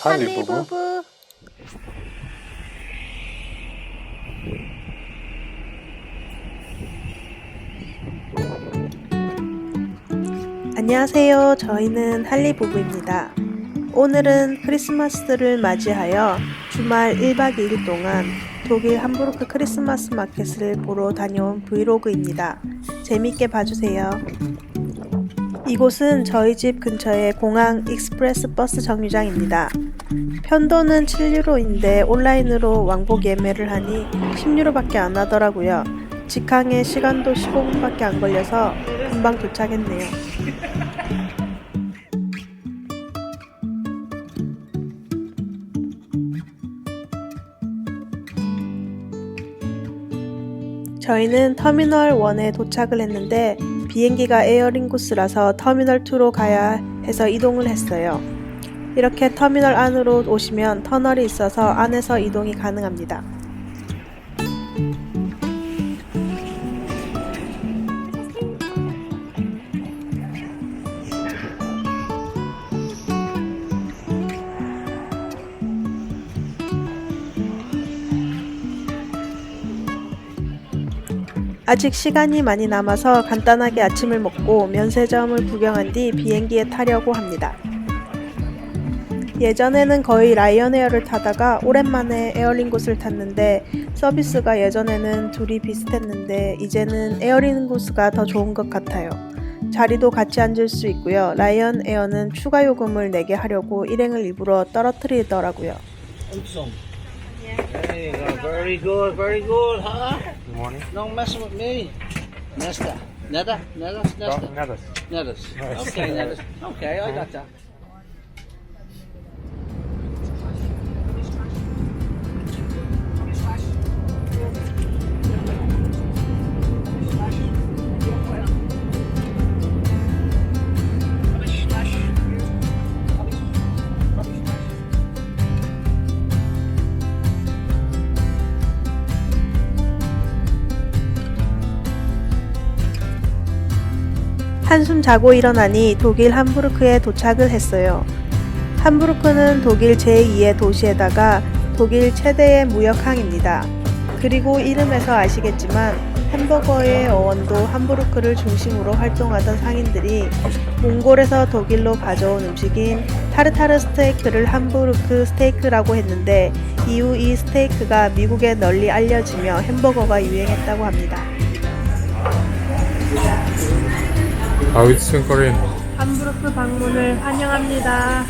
할리 부부. 안녕하세요. 저희는 할리 부부입니다. 오늘은 크리스마스를 맞이하여 주말 1박 2일 동안 독일 함부르크 크리스마스 마켓을 보러 다녀온 브이로그입니다. 재밌게 봐주세요. 이곳은 저희 집 근처의 공항 익스프레스 버스 정류장입니다. 편도는 7유로인데 온라인으로 왕복 예매를 하니 10유로밖에 안 하더라고요. 직항에 시간도 15분밖에 안 걸려서 금방 도착했네요. 저희는 터미널 1에 도착을 했는데 비행기가 에어링구스라서 터미널 2로 가야 해서 이동을 했어요. 이렇게 터미널 안으로 오시면 터널이 있어서 안에서 이동이 가능합니다. 아직 시간이 많이 남아서 간단하게 아침을 먹고 면세점을 구경한 뒤 비행기에 타려고 합니다. 예전에는 거의 라이언에어를 타다가 오랜만에 에어링구스를 탔는데 서비스가 예전에는 둘이 비슷했는데 이제는 에어링구스가 더 좋은 것 같아요. 자리도 같이 앉을 수 있고요. 라이언에어는 추가 요금을 내게 하려고 일행을 일부러 떨어뜨리더라고요. There you go. Very good, very good, huh? Good morning. Don't mess with me. Nesta. Neda? Neda? Nesta? Nada. Nedas. Okay, Nedas. Okay, I got that. 한숨 자고 일어나니 독일 함부르크에 도착을 했어요. 함부르크는 독일 제2의 도시에다가 독일 최대의 무역항입니다. 그리고 이름에서 아시겠지만 햄버거의 어원도 함부르크를 중심으로 활동하던 상인들이 몽골에서 독일로 가져온 음식인 타르타르 스테이크를 함부르크 스테이크라고 했는데 이후 이 스테이크가 미국에 널리 알려지며 햄버거가 유행했다고 합니다. How it's in Korean? 함부르크 방문을 환영합니다.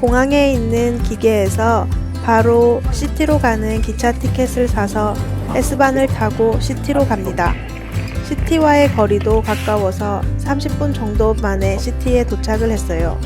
공항에 있는 기계에서 바로 시티로 가는 기차 티켓을 사서 S반을 타고 시티로 갑니다. 시티와의 거리도 가까워서 30분 정도 만에 시티에 도착을 했어요.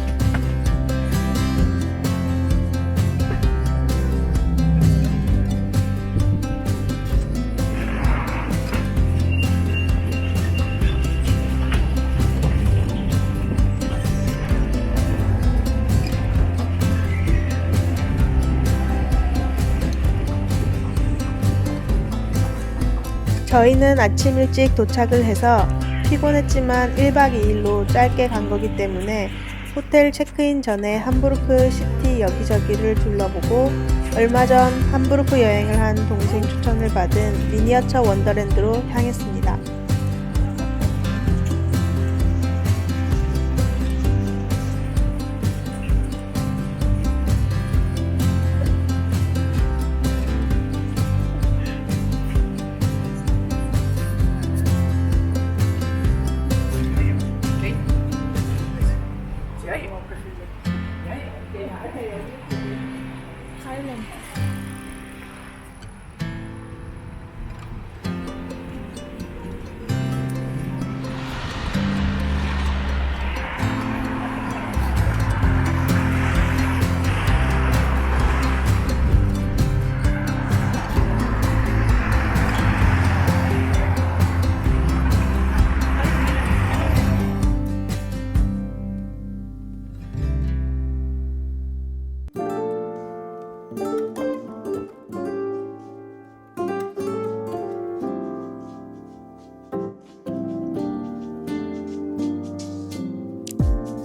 저희는 아침 일찍 도착을 해서 피곤했지만 1박 2일로 짧게 간 거기 때문에 호텔 체크인 전에 함부르크 시티 여기저기를 둘러보고 얼마 전 함부르크 여행을 한 동생 추천을 받은 미니어처 원더랜드로 향했습니다.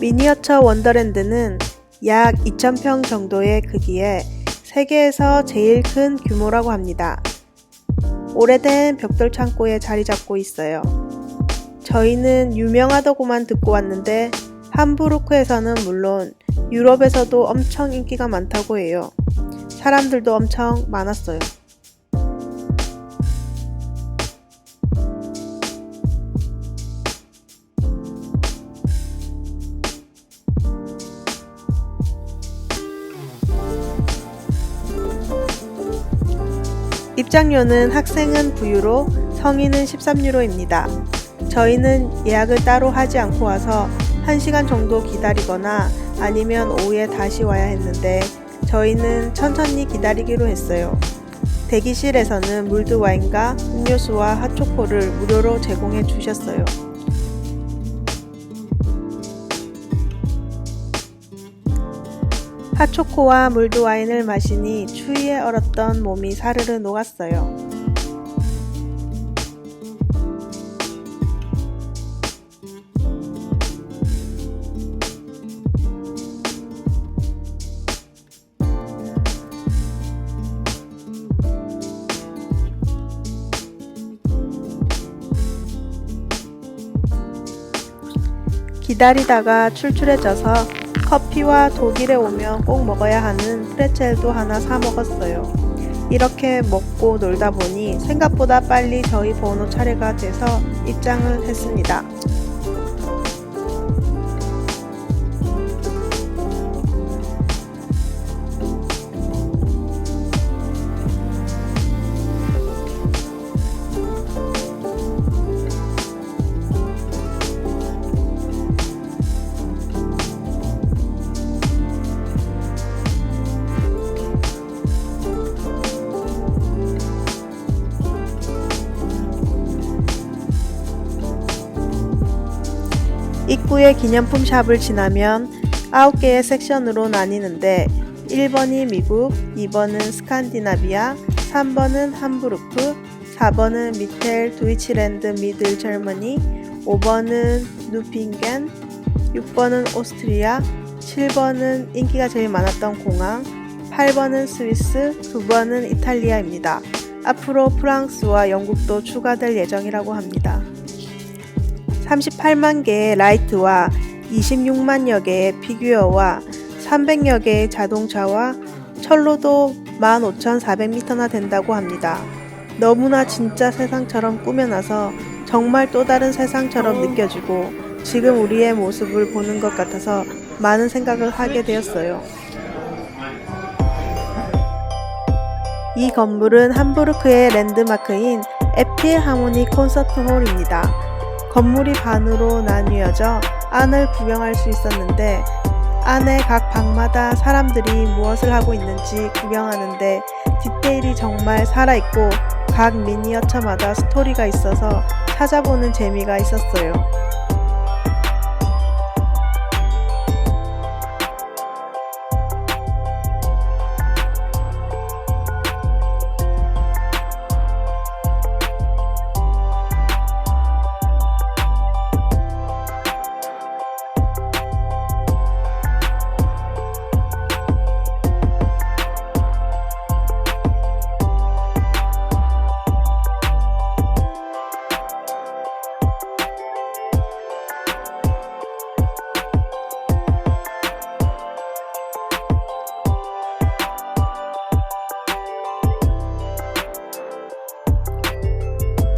미니어처 원더랜드는 약 2,000평 정도의 크기에 세계에서 제일 큰 규모라고 합니다. 오래된 벽돌 창고에 자리 잡고 있어요. 저희는 유명하다고만 듣고 왔는데 함부르크에서는 물론 유럽에서도 엄청 인기가 많다고 해요. 사람들도 엄청 많았어요. 입장료는 학생은 9유로, 성인은 13유로입니다. 저희는 예약을 따로 하지 않고 와서 1시간 정도 기다리거나 아니면 오후에 다시 와야 했는데 저희는 천천히 기다리기로 했어요. 대기실에서는 물드와인과 음료수와 핫초코를 무료로 제공해 주셨어요. 핫초코와 물드와인을 마시니 추위에 얼었던 몸이 사르르 녹았어요. 기다리다가 출출해져서 커피와 독일에 오면 꼭 먹어야 하는 프레첼도 하나 사 먹었어요. 이렇게 먹고 놀다 보니 생각보다 빨리 저희 번호 차례가 돼서 입장을 했습니다. 입구의 기념품 샵을 지나면 9개의 섹션으로 나뉘는데 1번이 미국, 2번은 스칸디나비아, 3번은 함부르크, 4번은 미텔 도이치랜드 미들 저머니, 5번은 누핑겐, 6번은 오스트리아, 7번은 인기가 제일 많았던 공항, 8번은 스위스, 9번은 이탈리아입니다. 앞으로 프랑스와 영국도 추가될 예정이라고 합니다. 38만 개의 라이트와 26만여 개의 피규어와 300여 개의 자동차와 철로도 15,400m나 된다고 합니다. 너무나 진짜 세상처럼 꾸며놔서 정말 또 다른 세상처럼 느껴지고 지금 우리의 모습을 보는 것 같아서 많은 생각을 하게 되었어요. 이 건물은 함부르크의 랜드마크인 에필하모니 콘서트홀입니다. 건물이 반으로 나뉘어져 안을 구경할 수 있었는데 안에 각 방마다 사람들이 무엇을 하고 있는지 구경하는데 디테일이 정말 살아있고 각 미니어처마다 스토리가 있어서 찾아보는 재미가 있었어요.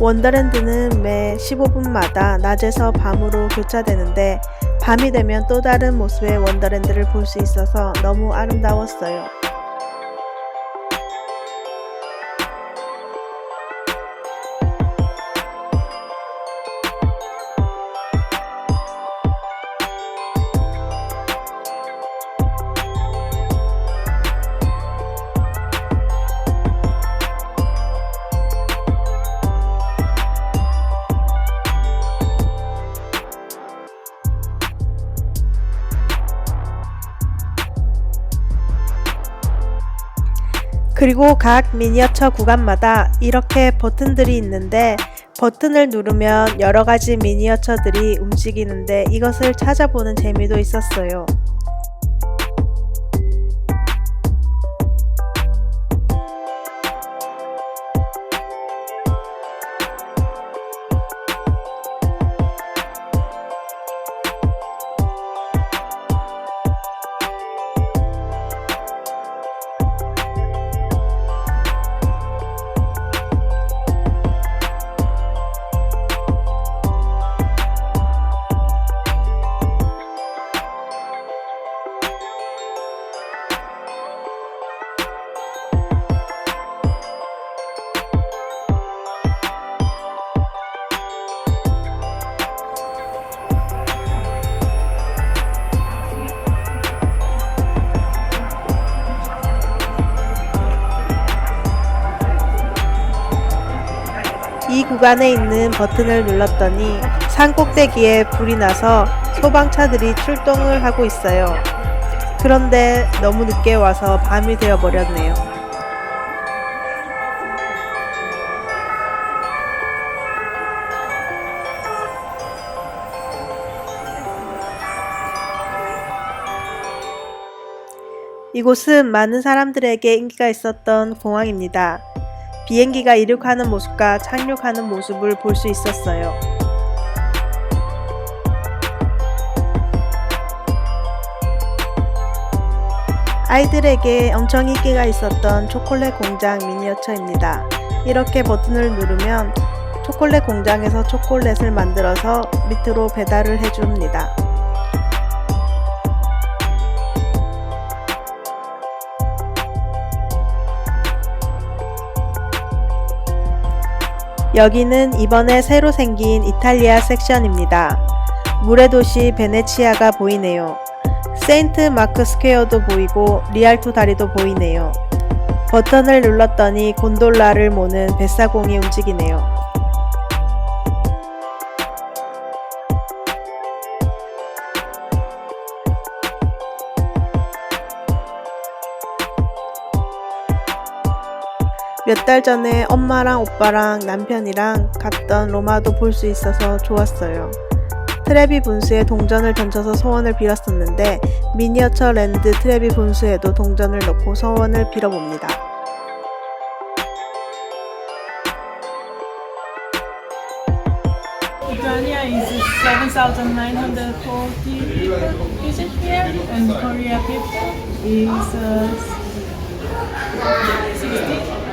원더랜드는 매 15분마다 낮에서 밤으로 교차되는데 밤이 되면 또 다른 모습의 원더랜드를 볼 수 있어서 너무 아름다웠어요. 그리고 각 미니어처 구간마다 이렇게 버튼들이 있는데 버튼을 누르면 여러 가지 미니어처들이 움직이는데 이것을 찾아보는 재미도 있었어요. 이 구간에 있는 버튼을 눌렀더니 산 꼭대기에 불이 나서 소방차들이 출동을 하고 있어요. 그런데 너무 늦게 와서 밤이 되어 버렸네요. 이곳은 많은 사람들에게 인기가 있었던 공항입니다. 비행기가 이륙하는 모습과 착륙하는 모습을 볼 수 있었어요. 아이들에게 엄청 인기가 있었던 초콜릿 공장 미니어처입니다. 이렇게 버튼을 누르면 초콜릿 공장에서 초콜릿을 만들어서 밑으로 배달을 해줍니다. 여기는 이번에 새로 생긴 이탈리아 섹션입니다. 물의 도시 베네치아가 보이네요. 세인트 마크 스퀘어도 보이고 리알토 다리도 보이네요. 버튼을 눌렀더니 곤돌라를 모는 뱃사공이 움직이네요. 몇 달 전에 엄마랑 오빠랑 남편이랑 갔던 로마도 볼 수 있어서 좋았어요. 트레비 분수에 동전을 던져서 소원을 빌었었는데 미니어처 랜드 트레비 분수에도 동전을 넣고 소원을 빌어봅니다. Lithuania is 7,940 people visit here, and Korea people is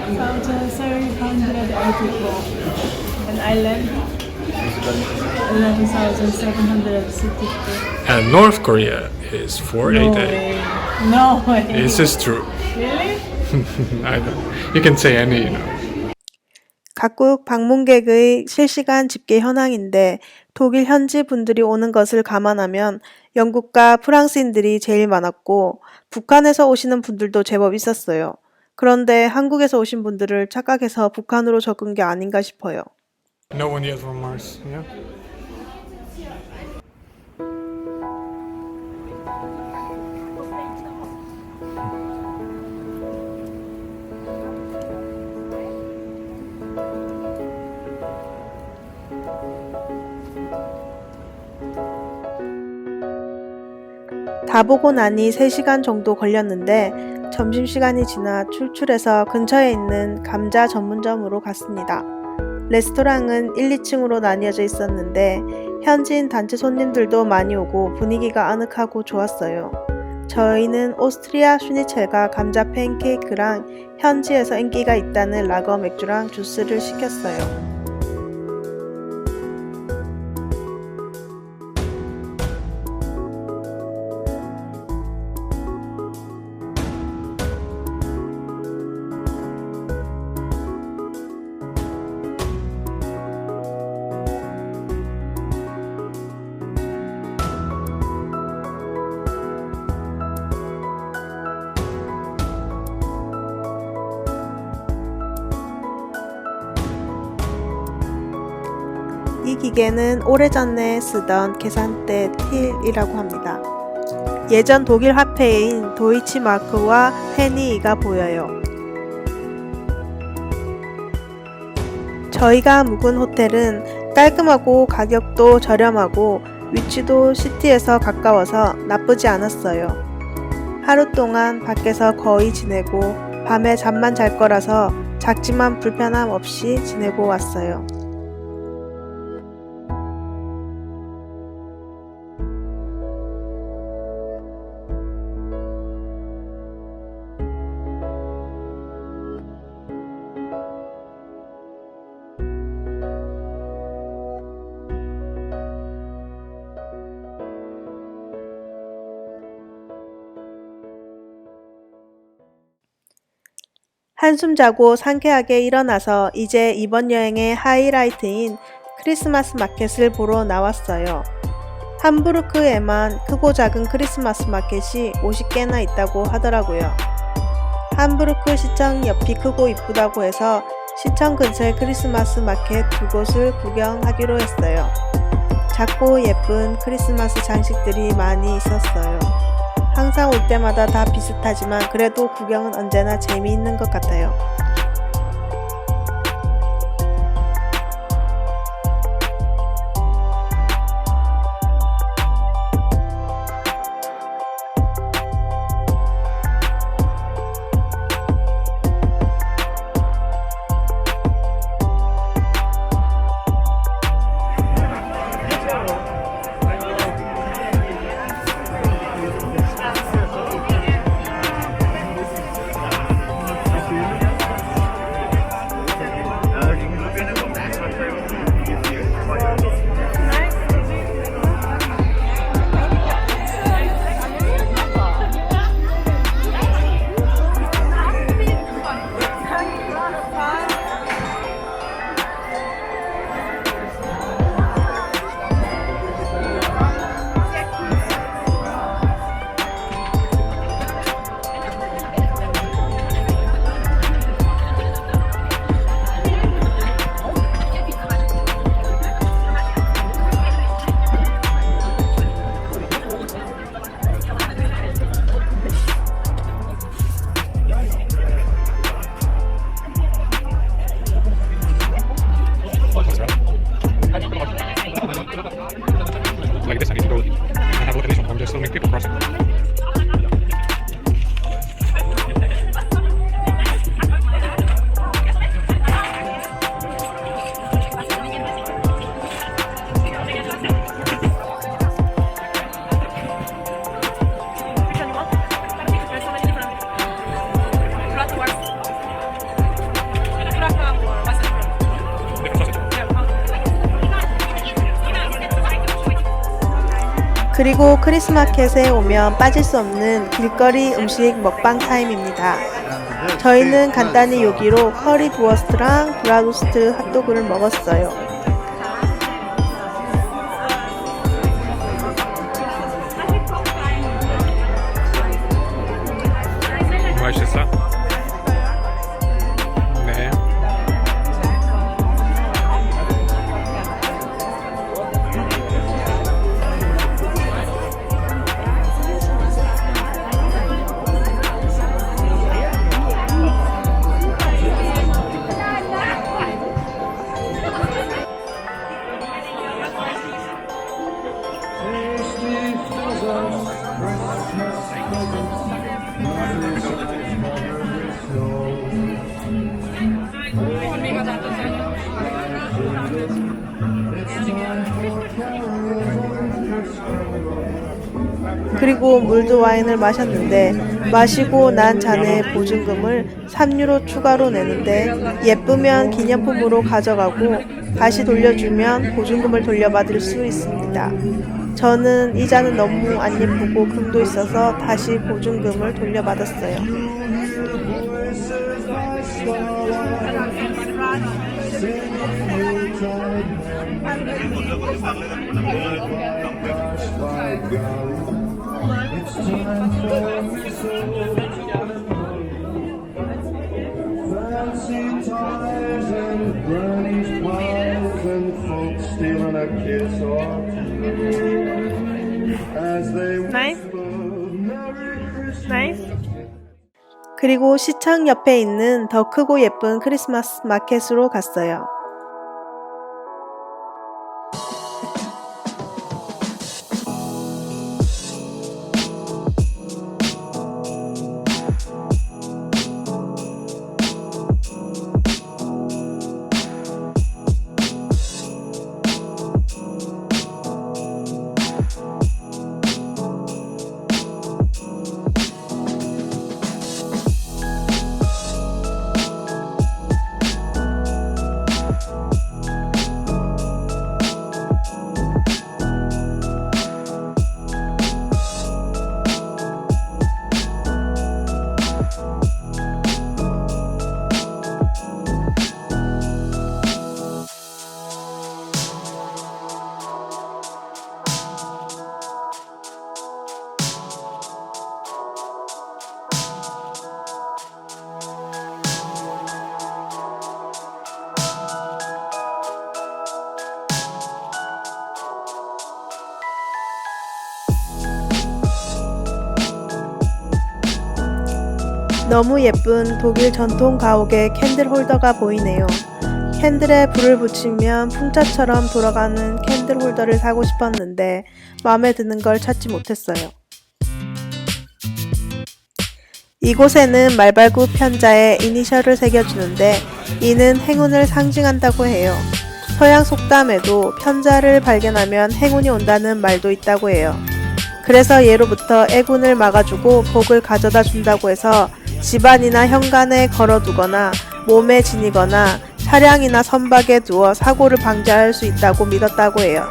60,784, and Ireland 11,764. And North Korea is No 488. way. No way. This is true. Really? I know. You can say any, 각국 방문객의 실시간 집계 현황인데 독일 현지 분들이 오는 것을 감안하면 영국과 프랑스인들이 제일 많았고 북한에서 오시는 분들도 제법 있었어요. 그런데 한국에서 오신 분들을 착각해서 북한으로 적은 게 아닌가 싶어요. No one yet from Mars. Yeah. 다 보고 나니 3시간 정도 걸렸는데 점심시간이 지나 출출해서 근처에 있는 감자 전문점으로 갔습니다. 레스토랑은 1, 2층으로 나뉘어져 있었는데 현지인 단체 손님들도 많이 오고 분위기가 아늑하고 좋았어요. 저희는 오스트리아 슈니첼과 감자 팬케이크랑 현지에서 인기가 있다는 라거 맥주랑 주스를 시켰어요. 이 기계는 오래전에 쓰던 계산대 틸이라고 합니다. 예전 독일 화폐인 도이치마크와 페니가 보여요. 저희가 묵은 호텔은 깔끔하고 가격도 저렴하고 위치도 시티에서 가까워서 나쁘지 않았어요. 하루 동안 밖에서 거의 지내고 밤에 잠만 잘 거라서 작지만 불편함 없이 지내고 왔어요. 한숨 자고 상쾌하게 일어나서 이제 이번 여행의 하이라이트인 크리스마스 마켓을 보러 나왔어요. 함부르크에만 크고 작은 크리스마스 마켓이 50개나 있다고 하더라고요. 함부르크 시청 옆이 크고 이쁘다고 해서 시청 근처의 크리스마스 마켓 두 곳을 구경하기로 했어요. 작고 예쁜 크리스마스 장식들이 많이 있었어요. 항상 올 때마다 다 비슷하지만 그래도 구경은 언제나 재미있는 것 같아요. Like this, I need to go and have a look at these ones. There's so many people crossing. 그리고 크리스마켓에 오면 빠질 수 없는 길거리 음식 먹방 타임입니다. 저희는 간단히 요기로 커리 부어스트랑 브라로스트 핫도그를 먹었어요. 맛있어? 네. 그리고 물도 와인을 마셨는데 마시고 난 잔의 보증금을 3유로 추가로 내는데 예쁘면 기념품으로 가져가고 다시 돌려주면 보증금을 돌려받을 수 있습니다. 저는 이 잔은 너무 안 예쁘고 금도 있어서 다시 보증금을 돌려받았어요. 그리고 시청 옆에 있는 더 크고 예쁜 크리스마스 마켓으로 갔어요. 너무 예쁜 독일 전통 가옥의 캔들 홀더가 보이네요. 캔들에 불을 붙이면 풍차처럼 돌아가는 캔들 홀더를 사고 싶었는데 마음에 드는 걸 찾지 못했어요. 이곳에는 말발굽 편자에 이니셜을 새겨주는데 이는 행운을 상징한다고 해요. 서양 속담에도 편자를 발견하면 행운이 온다는 말도 있다고 해요. 그래서 예로부터 애군을 막아주고 복을 가져다 준다고 해서 집안이나 현관에 걸어두거나 몸에 지니거나 차량이나 선박에 두어 사고를 방지할 수 있다고 믿었다고 해요.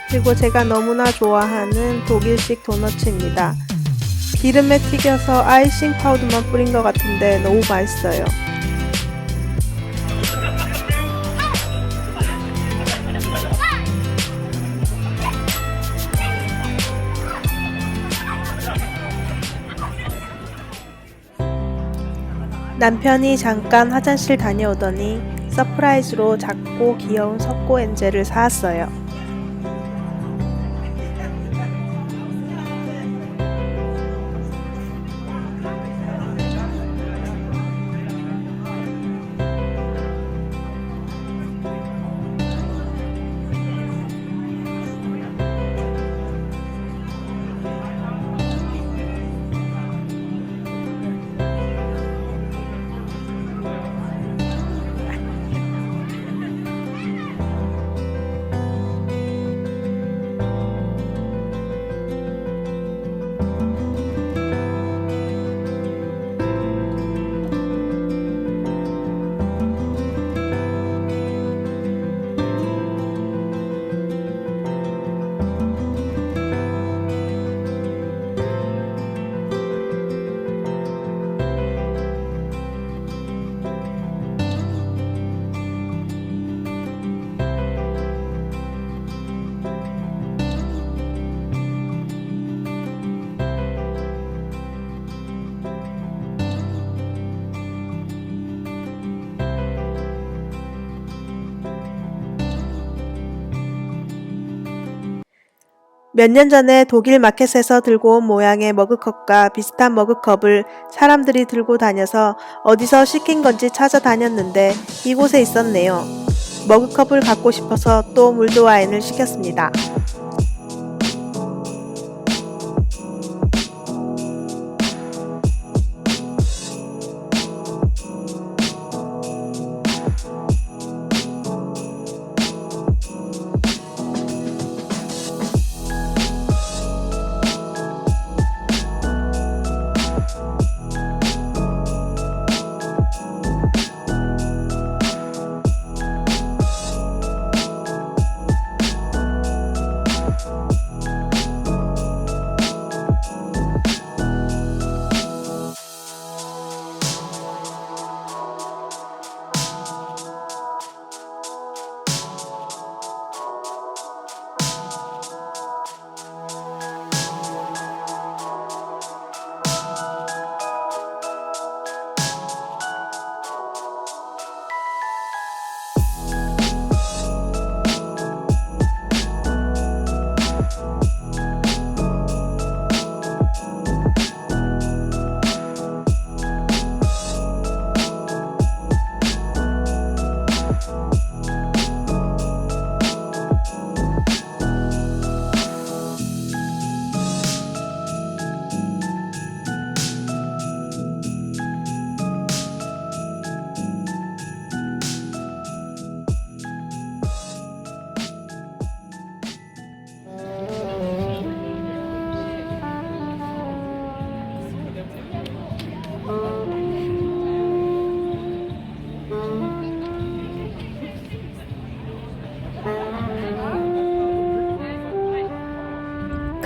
그리고 제가 너무나 좋아하는 독일식 도너츠입니다. 기름에 튀겨서 아이싱 파우더만 뿌린 것 같은데 너무 맛있어요. 남편이 잠깐 화장실 다녀오더니 서프라이즈로 작고 귀여운 석고 엔젤을 사왔어요. 몇 년 전에 독일 마켓에서 들고 온 모양의 머그컵과 비슷한 머그컵을 사람들이 들고 다녀서 어디서 시킨 건지 찾아다녔는데 이곳에 있었네요. 머그컵을 갖고 싶어서 또 물드 와인을 시켰습니다.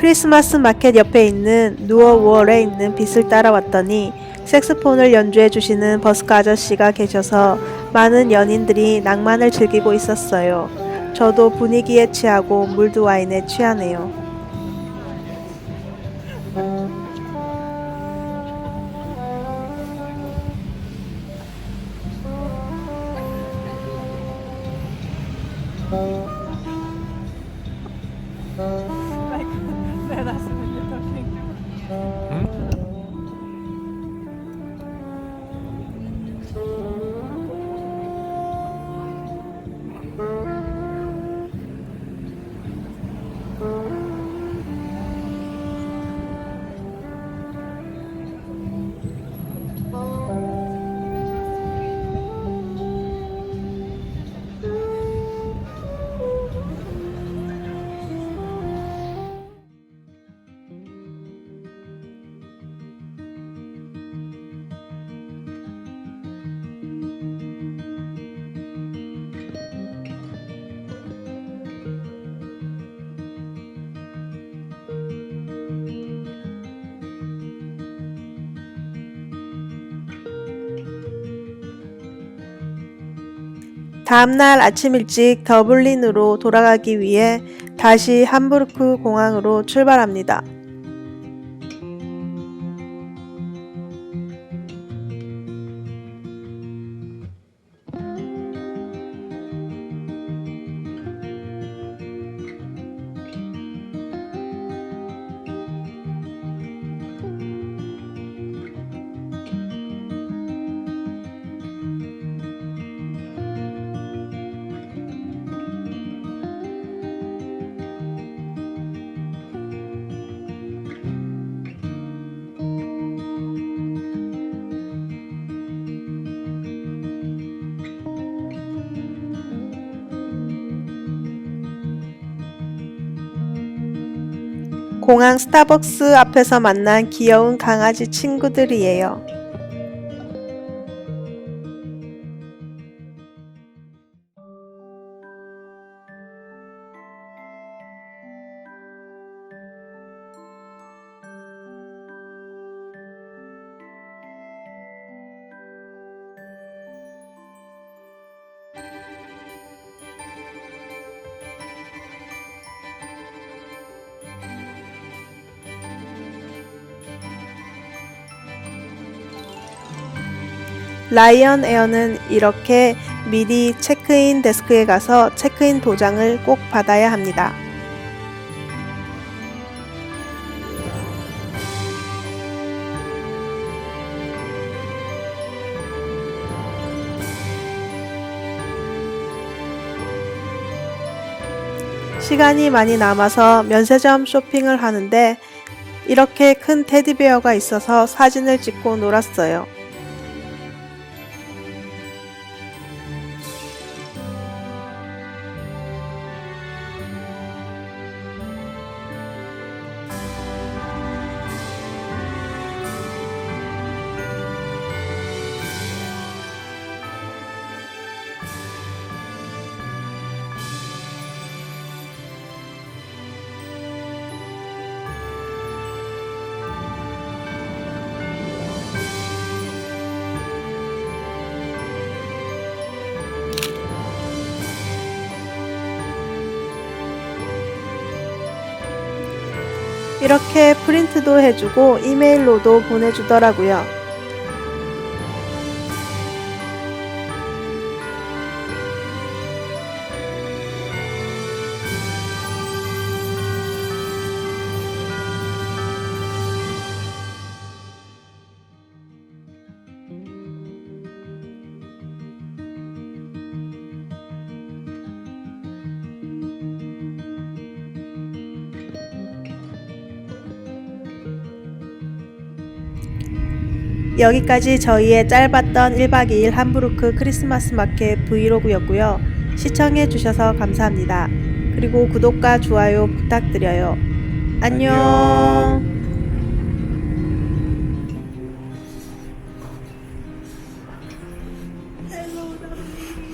크리스마스 마켓 옆에 있는 누어월에 있는 빗을 따라왔더니 색스폰을 연주해 주시는 버스커 아저씨가 계셔서 많은 연인들이 낭만을 즐기고 있었어요. 저도 분위기에 취하고 물드 와인에 취하네요. 다음날 아침 일찍 더블린으로 돌아가기 위해 다시 함부르크 공항으로 출발합니다. 공항 스타벅스 앞에서 만난 귀여운 강아지 친구들이에요. 라이언 에어는 이렇게 미리 체크인 데스크에 가서 체크인 도장을 꼭 받아야 합니다. 시간이 많이 남아서 면세점 쇼핑을 하는데 이렇게 큰 테디베어가 있어서 사진을 찍고 놀았어요. 이렇게 프린트도 해주고 이메일로도 보내주더라고요. 여기까지 저희의 짧았던 1박 2일 함부르크 크리스마스 마켓 브이로그였고요. 시청해주셔서 감사합니다. 그리고 구독과 좋아요 부탁드려요. 안녕. Hello, darling.